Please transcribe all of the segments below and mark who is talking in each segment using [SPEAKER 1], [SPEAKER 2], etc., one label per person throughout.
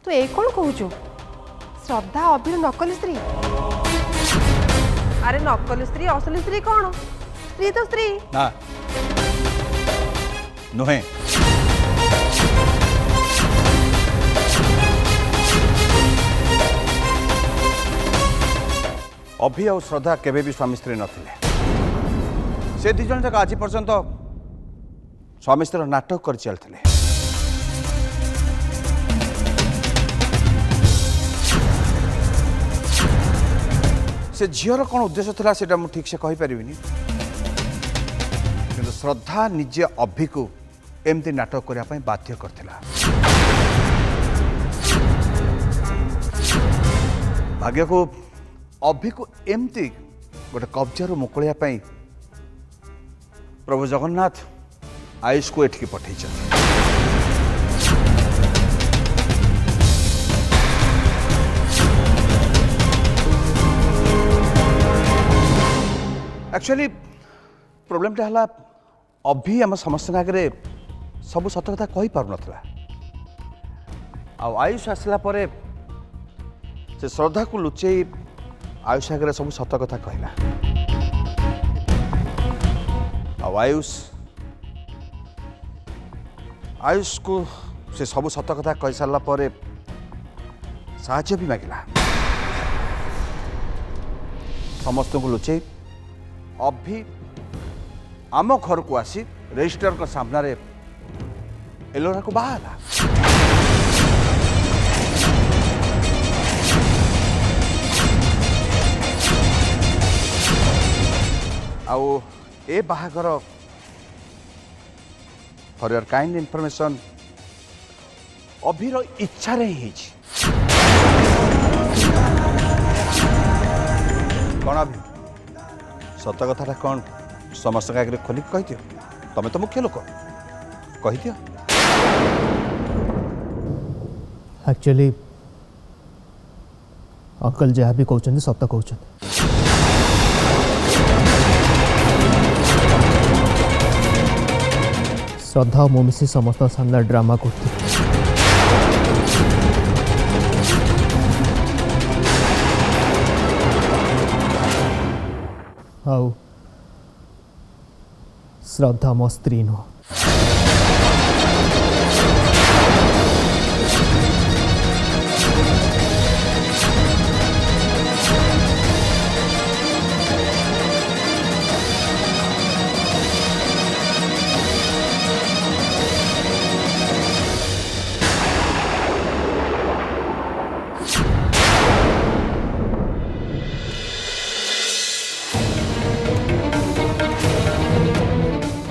[SPEAKER 1] तू ए कौन कहूचु श्रद्धा अभिर नकली स्त्री अरे नकली स्त्री असली स्त्री कौन स्त्री तो स्त्री
[SPEAKER 2] ना नुहे अभि और श्रद्धा केबे भी स्वामी स्त्री नथिले से दी जन तक आज पर्यंत स्वामी स्त्री नाटक कर चलते से झीर कौन उद्देश्य था से ठीक से कहीपर कि श्रद्धा निजे अभि को एमती नाटक करने बाध्य करथिला भाग्य को अभि को एमती गोटे कब्जार मुकुलिया प्रभु जगन्नाथ आयुष को एठिकी पठे एक्चुअली प्रोब्लेम टा हला अभी आम समस्त आगे सब सत कथा कही पार नथला आयुष आसला परे से श्रद्धा को लुचई आयुष आगे सब सत कथा कहला आयुष को से सब सत कथा कही सारा पर साहाय्य भी मांगला समस्त को लुचई अभी आम घर को आसी रजिस्टर का सामने एलोरा को बाहला आउ ए बाहागर फॉर योर काइंड इनफॉरमेशन अभिर इच्छा रे ही कौन अभी सत कथा कौन समस्त आगे खोल कही दियो तमें तो मुख्य लोक कही दियो
[SPEAKER 3] एक्चुअली अंकल जहाँ भी कहते सत कहते श्रद्धा और मो मिसी समस्त सामने ड्रामा करते आउ श्रद्धा मो स्त्री नुह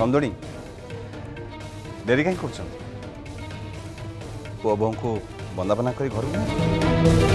[SPEAKER 2] समदोणी डेरी कहीं कर पुओ बोह को बंदापना कर घर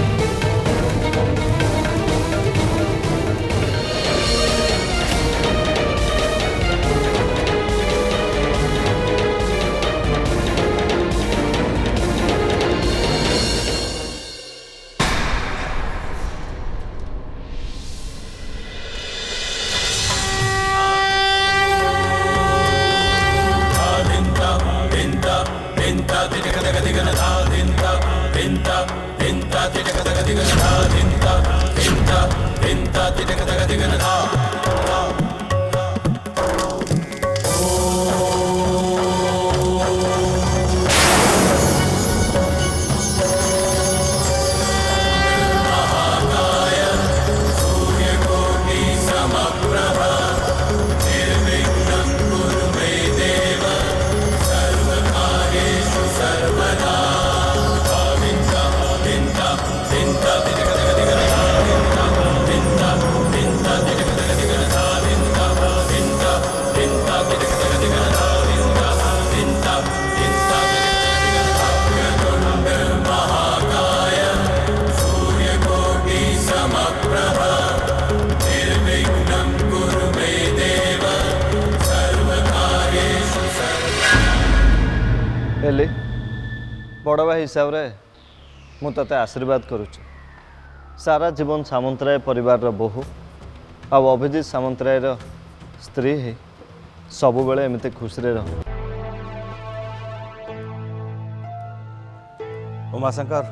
[SPEAKER 4] बड़ भाई हिसाब रे मु तते आशीर्वाद करुच्ची सारा जीवन सामंतराय परिवार बोहू आ अभिजीत सामंतराय स्त्री ही सबु बेले एमती खुशी रह
[SPEAKER 2] उमाशंकर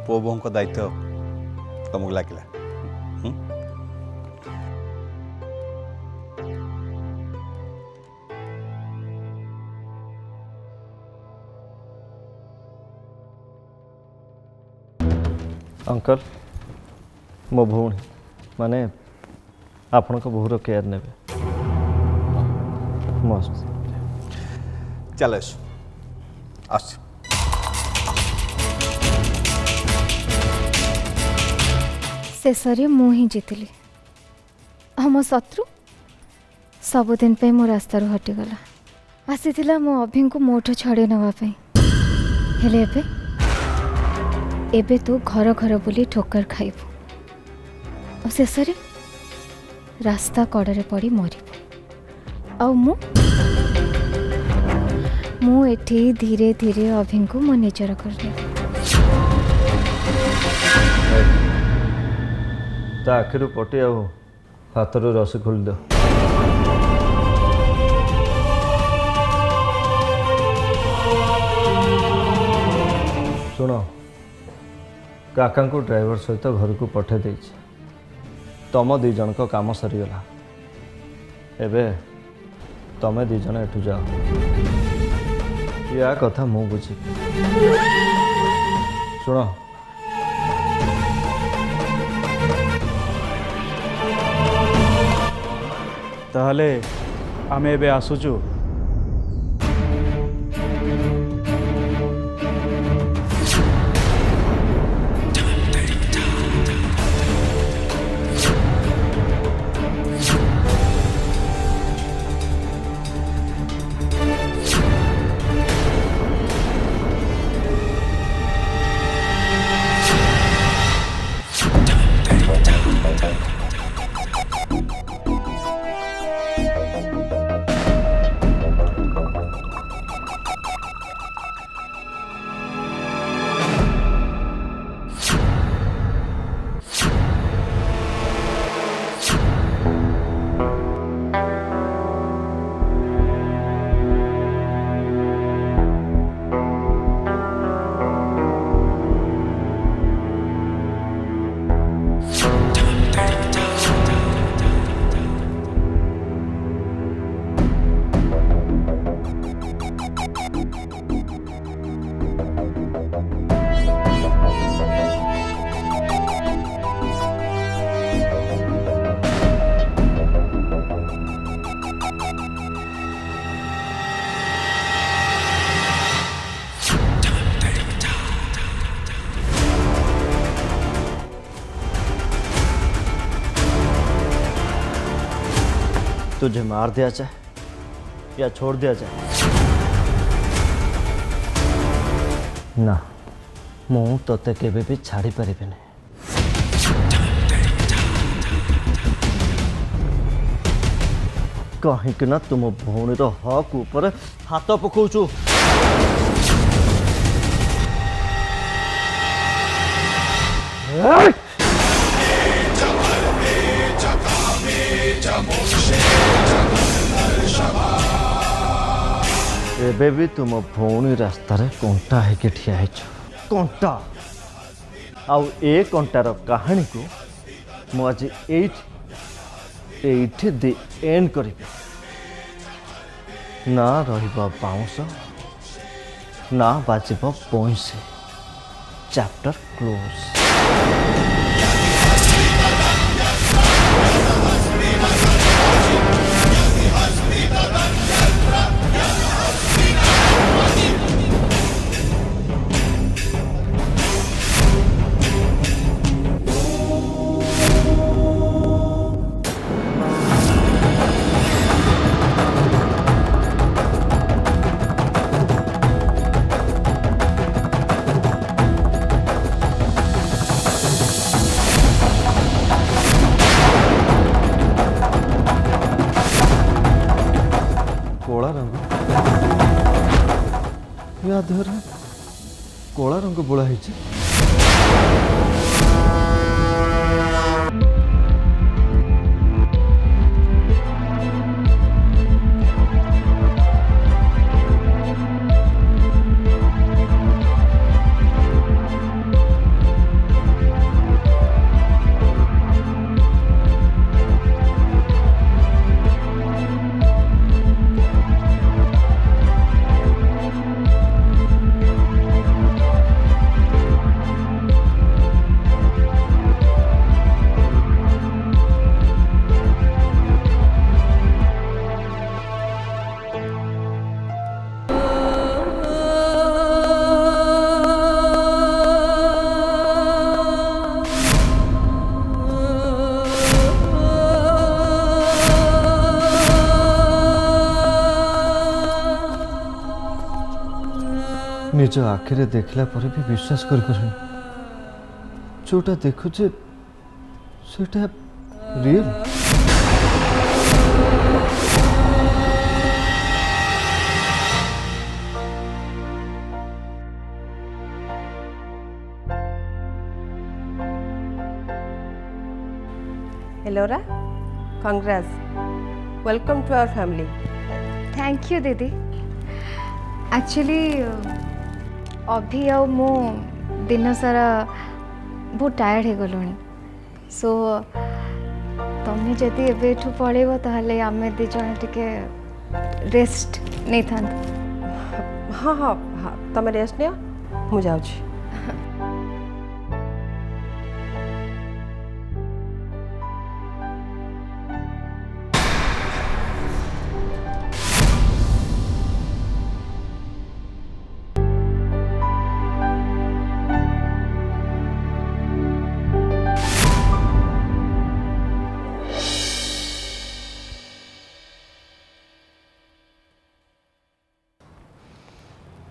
[SPEAKER 5] पुओ बोह दायित्व तुमको लगे
[SPEAKER 4] अंकल मो भौणी माने आपण को बहुर केयर ने मस्त
[SPEAKER 5] चल आस
[SPEAKER 6] शेष मु ही जीतली हम शत्रु सबुदिन पे मो रास्तार हटिगला आसीथिला मो अभी को मोठो छड़े नवाई हेले एबे तू घर घर बुली ठोकर खाइबू और शेष रास्ता कड़े पड़ी मरबू आ मु एठी धीरे धीरे अभी को मो निजर कर
[SPEAKER 4] आखिर पटे आ हाथर रस खोल दो शुण काका को ड्राइवर सहित घर को पठे दे तुम दी जन को काम सरीगला एबे तमें दी जन एठू जाओ या कथा मु बुझी शुण
[SPEAKER 7] ताहले आमे एबे आसुचु
[SPEAKER 4] तुझे मार दिया जाए या छोड़ दिया जाए ना मु तोते केबे भी छाड़ी परिबे नहीं कहीं ना तुम भौणीर हक ऊपर हाथ पकाउछु एबे भी तुम भौणी रास्ता रे कंटा है के ठिया कंटा आउ ए कंटार कहानी को मु आज एठ दि एंड करी ना रहिबा बाउंस ना बाजिबा पैसे चैप्टर क्लोज कोला रंग या देहर कोला रंग बोला है निज आखिरे देखला पर भी विश्वास कर पारे जोटा देखुचे सेटा real.
[SPEAKER 1] Ellora congrats, welcome to our family.
[SPEAKER 6] Thank you दीदी। एक्चुअली अभी आ मु दिन सारा बहुत टायर्ड हो गलुणी सो तुम्हें जदि एबेठू पड़ेब ताहले आमे दी जण टिके रेस्ट नहीं था।
[SPEAKER 1] हाँ हाँ हाँ तुम रेस्ट नियो मु जाउछि।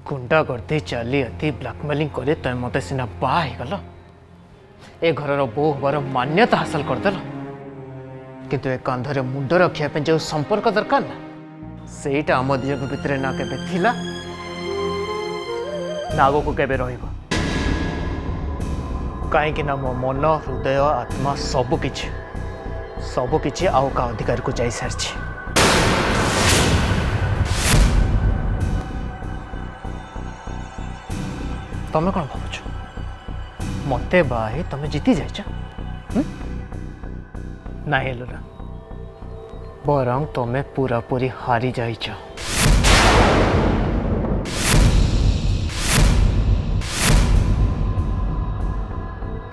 [SPEAKER 3] गुंडा गर्दी चाली अति ब्लैकमेलिंग करे तो मत सीना बाह गल ए घर बो हबार मान्यता हासिल करदेल किंतु ए कंधरे मुंड रखा जो संपर्क दरकार ना सेटा आम दिजक भितर ना केबे थिला ना आगो को केबे रहिबो कहीं ना मो मन हृदय आत्मा सबकिछि आउ का अधिकार को जाई सारछि। तमें कौन भावुच मते बाहे तमें जीती जाइछ ना एलोरा बरং तमें पूरा पूरी हारी जाइछ।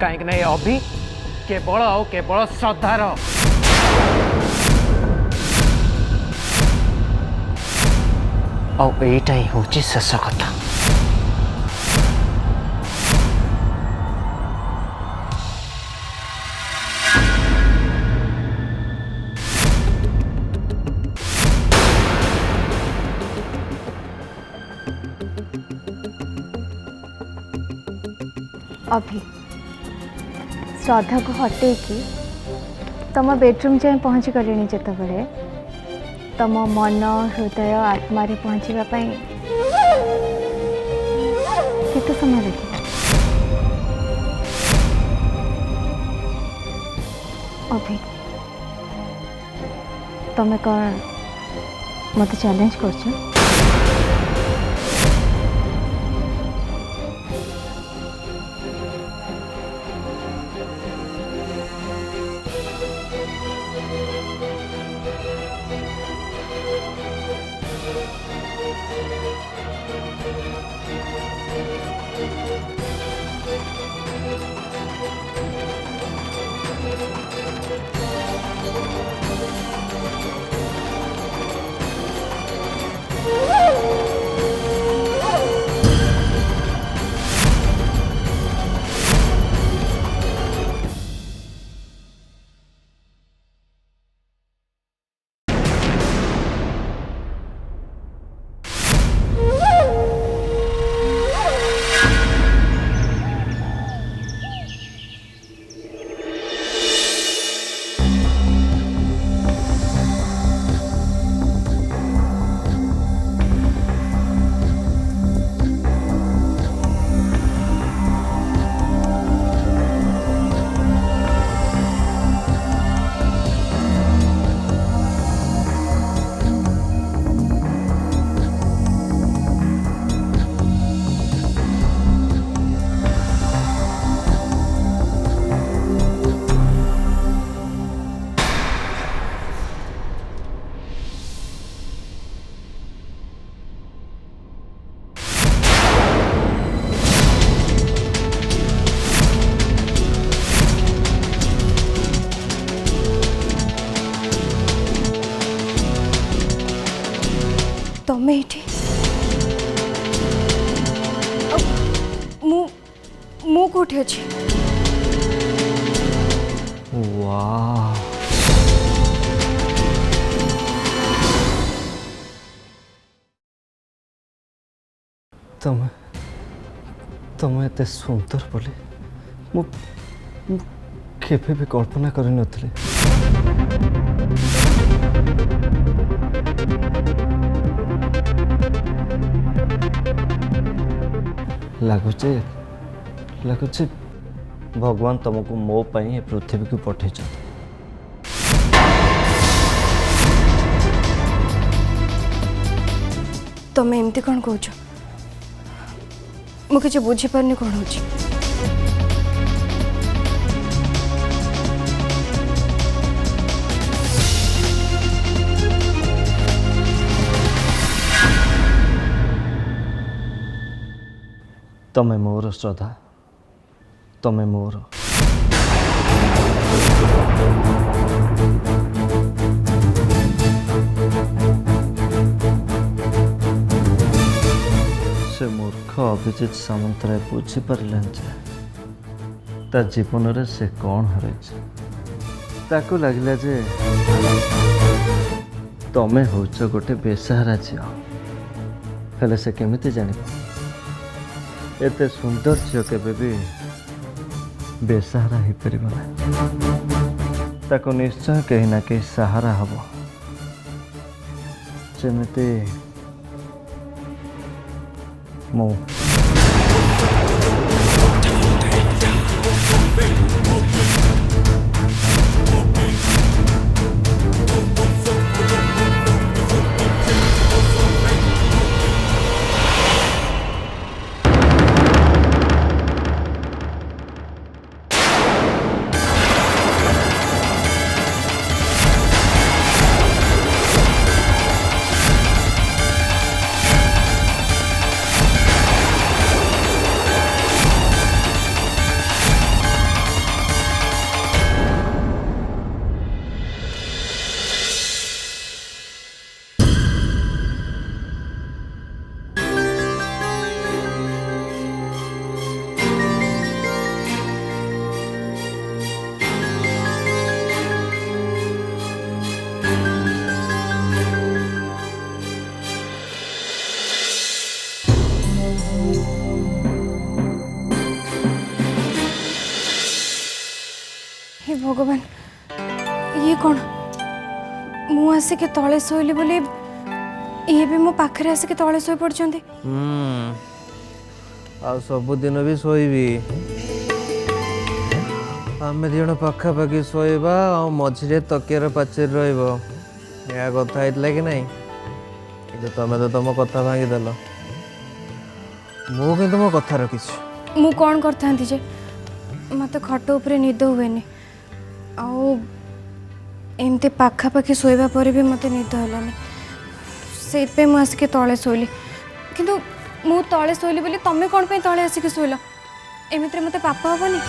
[SPEAKER 3] कहीं ना अभी केवल श्रद्धार आईटा ही हूँ शेष कथा।
[SPEAKER 6] अभी श्रद्धा को हटे कि तुम बेडरूम जाए पहुँची गले जिते तुम मन हृदय आत्मा पहुँचापी केते समय लगे? अभी तुम कौन मत चैलेंज कर?
[SPEAKER 1] तमें ये मु कोठे अछि?
[SPEAKER 3] वाह
[SPEAKER 4] ତମେ ତମେ ଏତେ ସୁନ୍ଦର ବୋଲି ମୁଁ କେବେ ବି କଳ୍ପନା କରିନଥିଲି। ଲାଗୁଛି ଭଗବାନ ତମକୁ ମୋ ପାଇଁ ଏ ପୃଥିବୀକୁ ପଠେଇଛନ୍ତି।
[SPEAKER 1] ତମେ ଏମିତି କ'ଣ କହୁଛ? ମୁଁ କିଛି ବୁଝିପାରୁନି କ'ଣ ହେଉଛି।
[SPEAKER 4] ତମେ ମୋର ଶ୍ରଦ୍ଧା, ତମେ ମୋର। ସେ ମୂର୍ଖ ଅଭିଜିତ ସାମନ୍ତରାୟ ବୁଝିପାରିଲାନି ଯେ ତା ଜୀବନରେ ସେ କ'ଣ ହରାଇଛି। ତାକୁ ଲାଗିଲା ଯେ ତମେ ହେଉଛ ଗୋଟେ ବେସାହାରା ଝିଅ। ହେଲେ ସେ କେମିତି ଜାଣିବ ଏତେ ସୁନ୍ଦର ଝିଅ କେବେ ବି ବେସାହାରା ହେଇପାରିବ ନା। ତାକୁ ନିଶ୍ଚୟ କେହି ନା କେହି ସାହାରା ହବ। ଯେମିତି ମୁଁ।
[SPEAKER 1] हे भगवान, ये कौन? मु आसिक तले शोली बोली ये भी मो पाखरे आसिक तले शोई पड़छंती।
[SPEAKER 8] आ सबुदिन भी शोबी आम दिजण पाखापाखि शोबा मझे तकियार पाचेरी रहा कथा होता कि नहीं। कि तुम तो तुम कथा भांगीदेल मु कि मो कथा रखी।
[SPEAKER 1] मु कौन करता जे मत खट उपरे निद हुएनि आमती पाखापाखि शोवा पर भी मत निद हलानी से मुझे आसिक तले शोली किंतु मु तले शोली बोली तमें कौन पे तले आसिक शोल एमती मत पाप हेनी।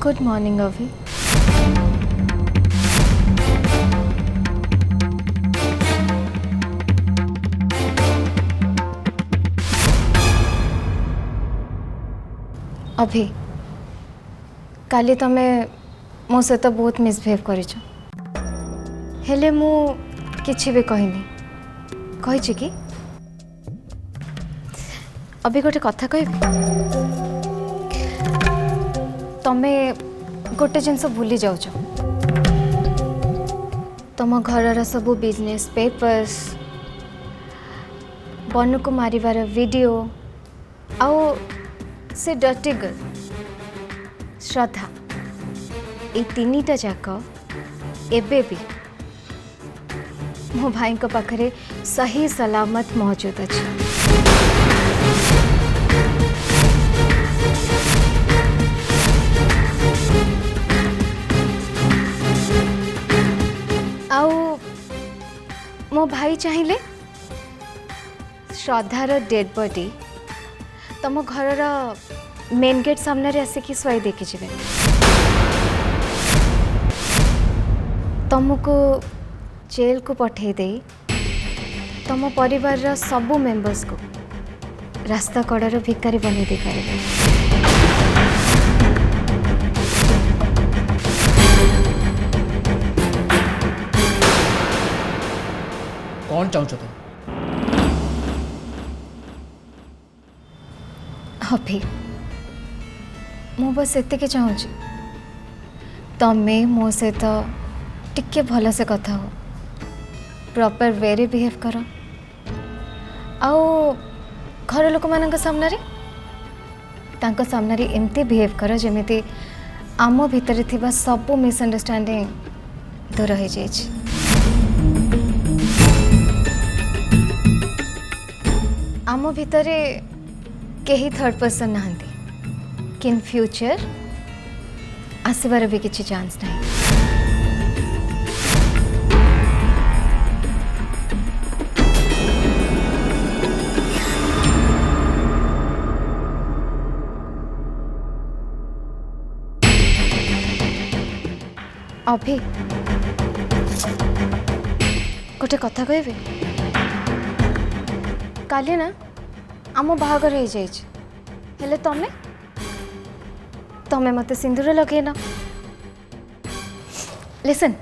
[SPEAKER 6] गुड मॉर्निंग अभी। अभी काली तमे मो सहित बहुत मिसबिहेव करिछ हेले मु किछि भी कहनी कहिछि कि अभी गोटे कथा कहबी तमे गोटे जिनस भूली जाऊच तुम घर सबू बिजनेस पेपर्स बनु को मारिवार वीडियो आउ से डर्टी गर्ल श्रद्धा ये तीनटा जाक एबे भी मो भाई को पाखरे सही सलामत मौजूद अच्छे। आउ मो भाई चाहिए श्रद्धार डेड बॉडी तुम घर मेन गेट सामने आसिकी शुआई देखी जी तुमको जेल को पठे दे तुम परिवार सबू मेंबर्स को रास्ता कड़र भिकारी बने दे पारे।
[SPEAKER 3] कौन चाहूँ तुम?
[SPEAKER 6] अभी मु बस एतिके चाहूँ तमें मो सहित टिके भल से कथा हो प्रॉपर वेरी बिहेव कर आओ घर लोक मान सामने सामने एमती बिहेव कर जमी आम भितर थिबा सबू मिसअंडरस्टैंडिंग दूर हो जाए। आम भितर कहीं थर्ड पर्सन नहांती कि इन फ्यूचर आसबार भी किसी चांस नहीं। अभी गोटे कथा कहबे काली ना आम बाहागर हो जाइए तमें तमें मत सिंदूर लगे ना। लिसन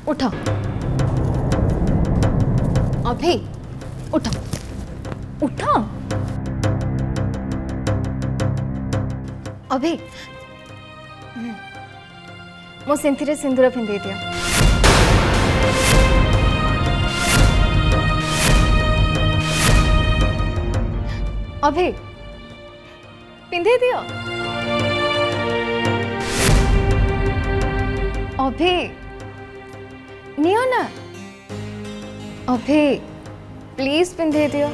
[SPEAKER 6] उठ अभी उठ उठ अभी मो सेंथिरे सिंदूर पिंधे दिया। अभी पिंधे दियो अभी नियो ना अभी प्लीज पिंधे दियो।